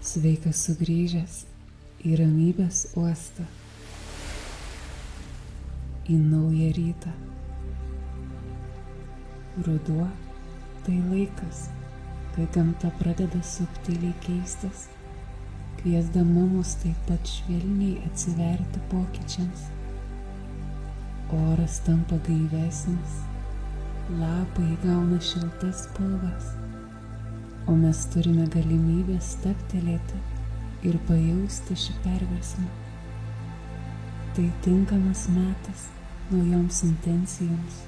Sveikas sugrįžęs į ramybės uostą, į naują rytą. Ruduo tai laikas, kai gamta pradeda subtiliai keistis, kviesdama mus taip pat švelniai atsiverti pokyčiams. Oras tampa gaivesnis, lapai įgauna šiltas spalvas, o mes turime galimybę stabtelėti ir pajausti šį perversmą. Tai tinkamas metas naujoms intencijoms,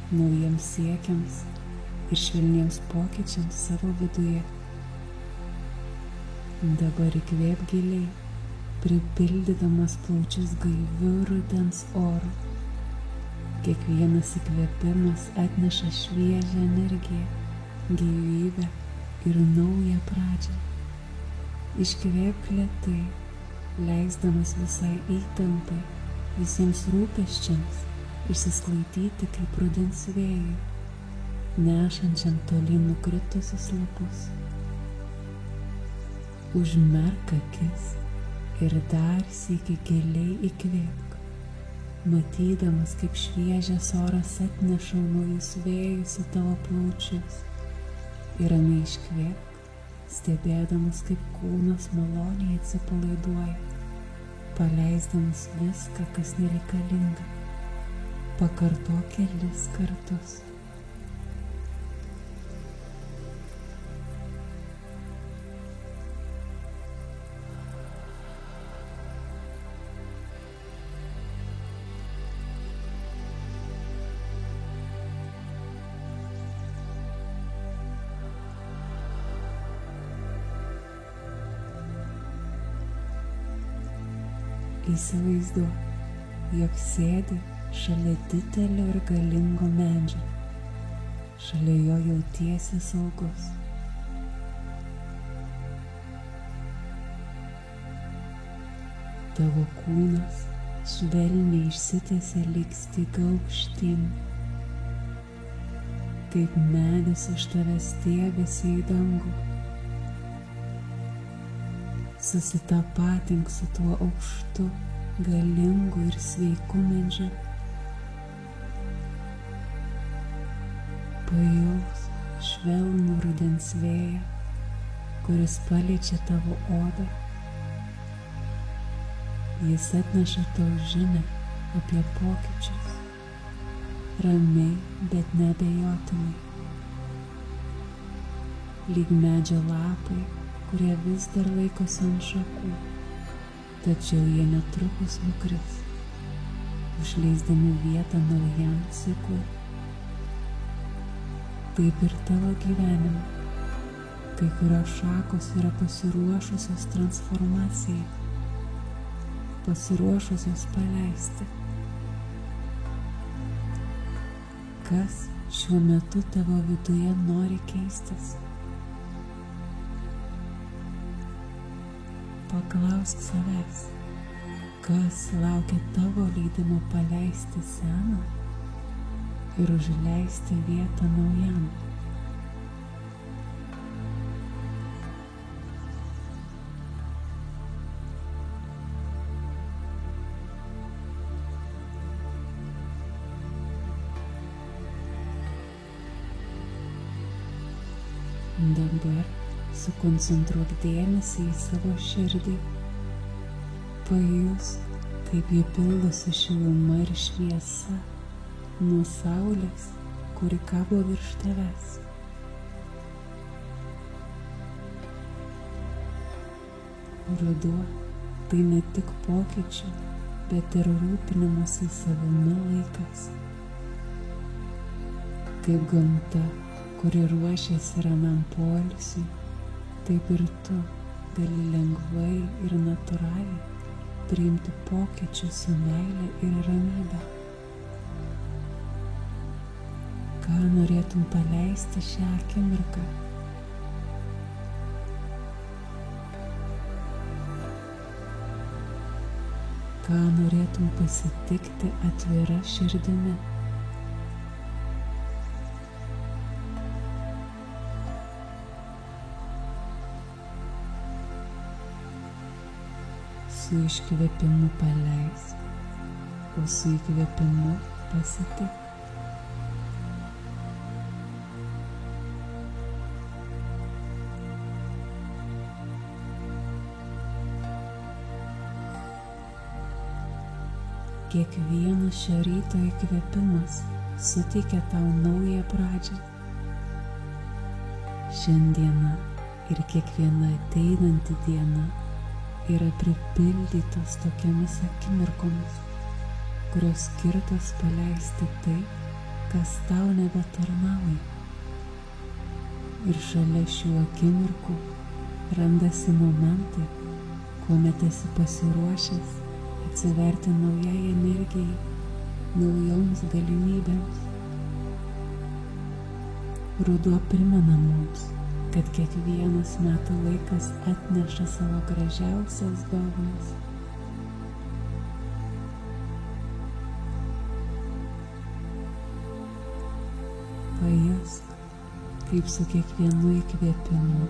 naujiems siekiams ir švelniems pokyčiams savo viduje. Dabar įkvėp giliai, pripildydamas plaučius gaiviu rudens oru. Kiekvienas įkvėpimas atneša šviežią energiją, gyvybę ir naują pradžią. Iškvėp lėtai, leisdamas visai įtampai, visiems rūpesčiams išsisklaidyti kaip rudens vėjui, nešančiam tolyn nukritusius lapus. Užmerk akis ir dar sykį giliai įkvėpk, matydamas, kaip šviežias oras atneša naujus vėjus į tavo plaučius. Ir ramiai iškvėpk, stebėdamas, kaip kūnas maloniai atsipalaiduoja, paleisdamas viską, kas nereikalinga. Pakartok kelis kartus. Įsivaizduok, jog sėdi šalia didelio ir galingo medžio. Šalia jo jautiesi saugus. Tavo kūnas švelniai išsitiesia lyg styga aukštyn, kaip medis iš tavęs stiebiasi į dangų. Susitapatink su tuo aukštu, galingu ir sveiku medžiu. Pajausk švelnų rudens vėją, kuris paliečia tavo odą. Jis atneša tau žinią apie pokyčius, ramiai, bet neabejotinai. Lyg medžio lapai, kurie vis dar laikosi ant šakų, tačiau jie netrukus nukris, užleisdami vietą naujam ciklui. Taip ir tavo gyvenime, kai kurios šakos yra pasiruošusios transformacijai, pasiruošusios paleisti. Kas šiuo metu tavo viduje nori keistis? Paklausk savęs, kas laukia tavo leidimo paleisti seną ir užleisti vietą naujam. Dabar sukoncentruok dėmesį į savo širdį. Pajusk, kaip ji pildosi šiluma ir šviesa nuo saulės, kuri kabo virš tavęs. Ruduo tai ne tik pokyčių, bet ir rūpinimosi savimi laikas. Kaip gamta, kuri ruošiasi ramiam poilsiui, taip ir tu gali lengvai ir natūraliai priimti pokyčius su meile ir ramybe. Ką norėtum paleisti šią akimirką? Ką norėtum pasitikti atvira širdimi? Su iškvėpimu paleisk, o su įkvėpimu pasitik. Kiekvienas šio ryto įkvėpimas suteikia tau naują pradžią. Šiandiena ir kiekviena ateinanti diena yra pripildytos tokiamis akimirkomis, kurios skirtos paleisti tai, kas tau nebetarnauja. Ir šalia šių akimirkų randasi momentai, kuomet esi pasiruošęs atsiverti naujai energijai, naujoms galimybėms. Ruduo primena mums, kad kiekvienas metų laikas atneša savo gražiausias dovanas. Pajusk, kaip su kiekvienu įkvėpimu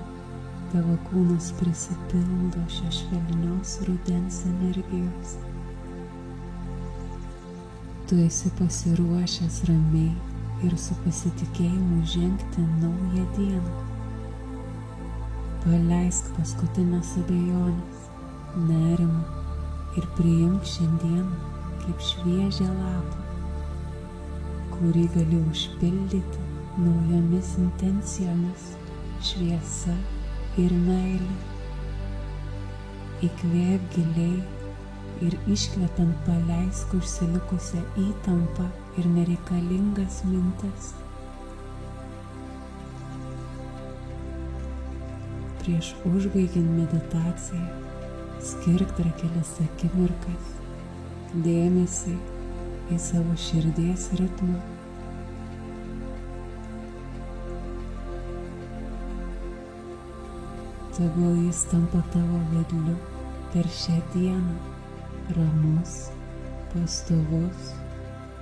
tavo kūnas prisipildo šios švelnios rudens energijos. Tu esi pasiruošęs ramiai ir su pasitikėjimu žengti naują dieną. Paleisk paskutinės abejonės, nerimą ir priimk šiandieną kaip šviežią lapą, kurį gali užpildyti naujomis intencijomis, šviesa ir meilė. Įkvėp giliai ir iškvepiant paleisk užsilikusią įtampą ir nereikalingas mintis. Prieš užbaigiant meditaciją skirk dar kelias akimirkas dėmesį į savo širdies ritmą. Tegul jis tampa tavo vedliu per šią dieną, ramus, pastovus,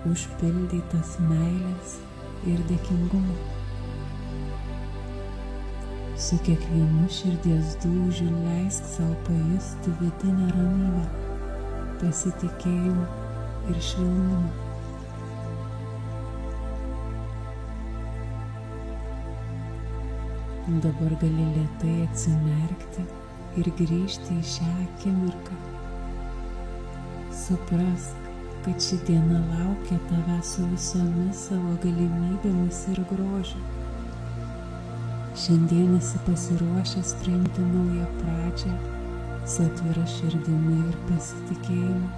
užpildytas meilės ir dėkingumo. Su kiekvienu širdies dūžiu leisk savo pajusti vidinę ramybę, pasitikėjimą ir švelnumą. Dabar gali lėtai atsimerkti ir grįžti į šią akimirką. Suprask, kad ši diena laukia tavęs su visomis savo galimybėmis ir grožiu. Šiandien esi pasiruošęs priimti naują pradžią su atvira širdimi ir pasitikėjimu.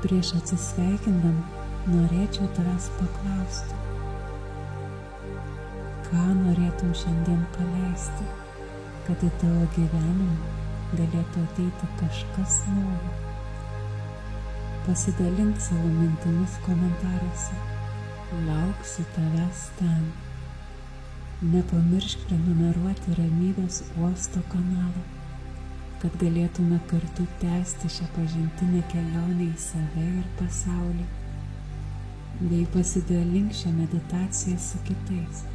Prieš atsisveikindama norėčiau tavęs paklausti, ką norėtum šiandien paleisti, kad į tavo gyvenimą galėtų ateiti kažkas naujo. Pasidalink savo mintimis komentaruose. Lauksiu tavęs ten. Nepamiršk prenumeruoti Ramybės uosto kanalą, kad galėtume kartu tęsti šią pažintinę kelionę į save ir pasaulį, bei pasidalink šią meditaciją su kitais,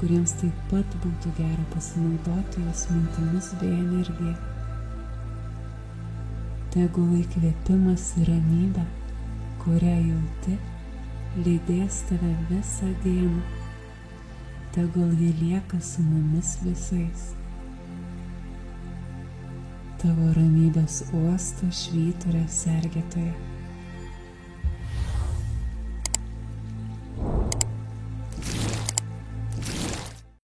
kuriems taip pat būtų gera pasinaudoti jos mintimis bei energija. Tegul įkvėpimas ir ramybė, kurią jauti, lydės tave visą dieną. Tegul ji lieka su mumis visais. Tavo Ramybės uosto švyturio sergėtoja.